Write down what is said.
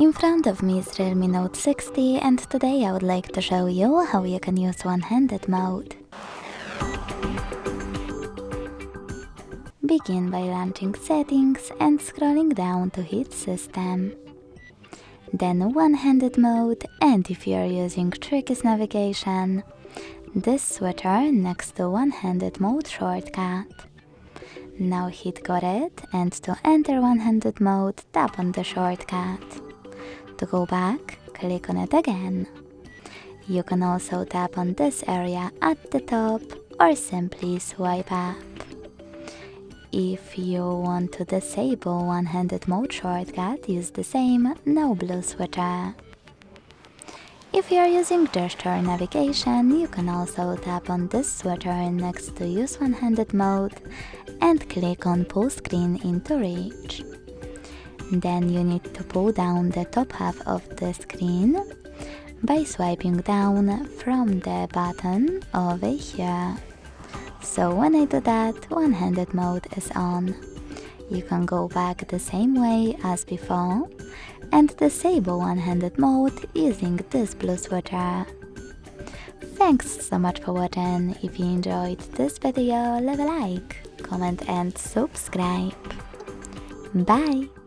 In front of me is Realme Note 60 and today I would like to show you how you can use one-handed mode. Begin by launching Settings and scrolling down to hit System. Then one-handed mode, and if you are using Trick's navigation, this switcher next to one-handed mode shortcut. Now hit Got it, and to enter one-handed mode, tap on the shortcut. To go back, click on it again. You can also tap on this area at the top or simply swipe up. If you want to disable one-handed mode shortcut, use the same no blue switcher. If you are using gesture navigation, you can also tap on this switcher next to use one-handed mode and click on pull screen into reach. Then you need to pull down the top half of the screen by swiping down from the button over here. So when I do that, one-handed mode is on. You can go back the same way as before and disable one-handed mode using this blue switcher. Thanks so much for watching. If you enjoyed this video, leave a like, comment and subscribe. Bye!